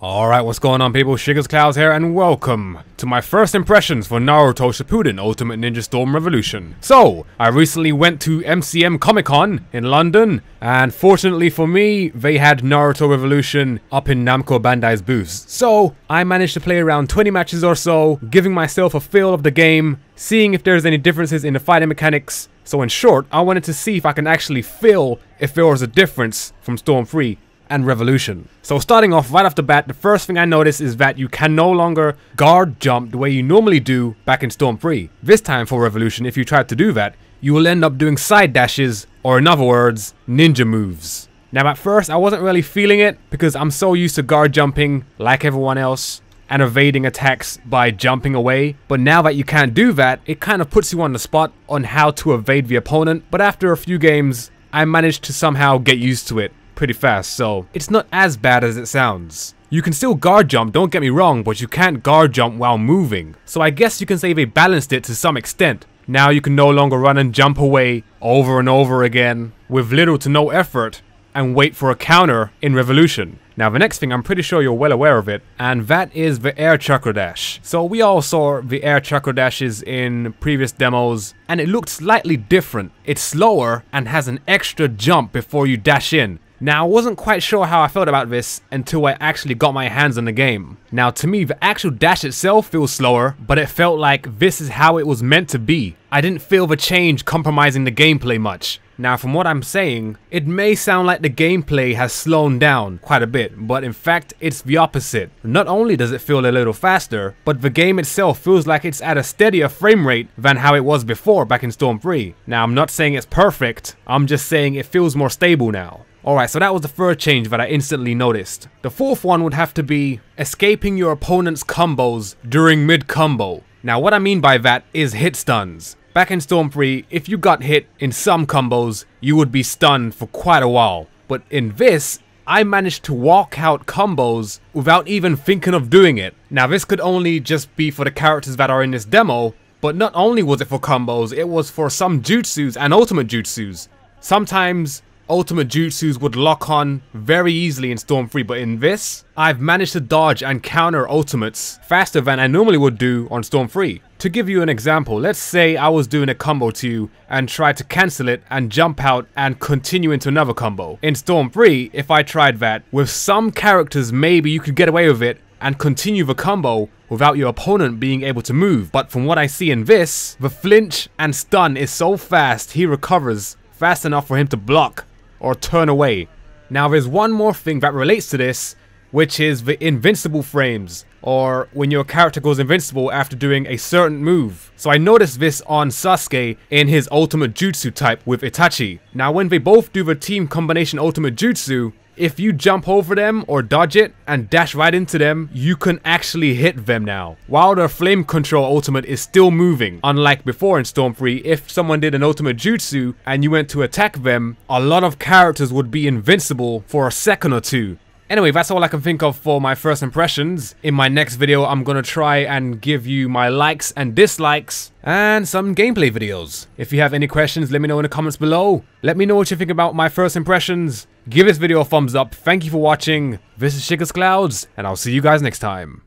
Alright, what's going on people? ShikasClouds here and welcome to my first impressions for Naruto Shippuden Ultimate Ninja Storm Revolution. So, I recently went to MCM Comic Con in London and fortunately for me, they had Naruto Revolution up in Namco Bandai's booth. So, I managed to play around 20 matches or so, giving myself a feel of the game, seeing if there's any differences in the fighting mechanics. So in short, I wanted to see if I can actually feel if there was a difference from Storm 3 and Revolution. So starting off right off the bat, the first thing I noticed is that you can no longer guard jump the way you normally do back in Storm 3. This time for Revolution, if you try to do that, you will end up doing side dashes, or in other words, ninja moves. Now at first I wasn't really feeling it because I'm so used to guard jumping like everyone else and evading attacks by jumping away, but now that you can't do that, it kind of puts you on the spot on how to evade the opponent. But after a few games, I managed to somehow get used to it pretty fast, so it's not as bad as it sounds. You can still guard jump, don't get me wrong, but you can't guard jump while moving. So I guess you can say they balanced it to some extent. Now you can no longer run and jump away over and over again with little to no effort and wait for a counter in Revolution. Now the next thing, I'm pretty sure you're well aware of it, and that is the air chakra dash. So we all saw the air chakra dashes in previous demos and it looked slightly different. It's slower and has an extra jump before you dash in. Now, I wasn't quite sure how I felt about this until I actually got my hands on the game. Now, to me, the actual dash itself feels slower, but it felt like this is how it was meant to be. I didn't feel the change compromising the gameplay much. Now, from what I'm saying, it may sound like the gameplay has slowed down quite a bit, but in fact, it's the opposite. Not only does it feel a little faster, but the game itself feels like it's at a steadier frame rate than how it was before back in Storm 3. Now, I'm not saying it's perfect, I'm just saying it feels more stable now. Alright, so that was the third change that I instantly noticed. The fourth one would have to be escaping your opponent's combos during mid-combo. Now what I mean by that is hit stuns. Back in Storm 3, if you got hit in some combos, you would be stunned for quite a while. But in this, I managed to walk out combos without even thinking of doing it. Now this could only just be for the characters that are in this demo, but not only was it for combos, it was for some jutsus and ultimate jutsus. Sometimes ultimate jutsus would lock on very easily in Storm 3, but in this, I've managed to dodge and counter ultimates faster than I normally would do on Storm 3. To give you an example, let's say I was doing a combo to you and tried to cancel it and jump out and continue into another combo. In Storm 3, if I tried that, with some characters maybe you could get away with it and continue the combo without your opponent being able to move. But from what I see in this, the flinch and stun is so fast he recovers fast enough for him to block or turn away. Now there's one more thing that relates to this, which is the invincible frames, or when your character goes invincible after doing a certain move. So I noticed this on Sasuke in his ultimate jutsu type with Itachi. Now when they both do the team combination ultimate jutsu, if you jump over them or dodge it and dash right into them, you can actually hit them now, while their flame control ultimate is still moving. Unlike before in Storm 3, if someone did an ultimate jutsu and you went to attack them, a lot of characters would be invincible for a second or two. Anyway, that's all I can think of for my first impressions. In my next video, I'm gonna try and give you my likes and dislikes and some gameplay videos. If you have any questions, let me know in the comments below. Let me know what you think about my first impressions. Give this video a thumbs up. Thank you for watching. This is ShikasClouds, and I'll see you guys next time.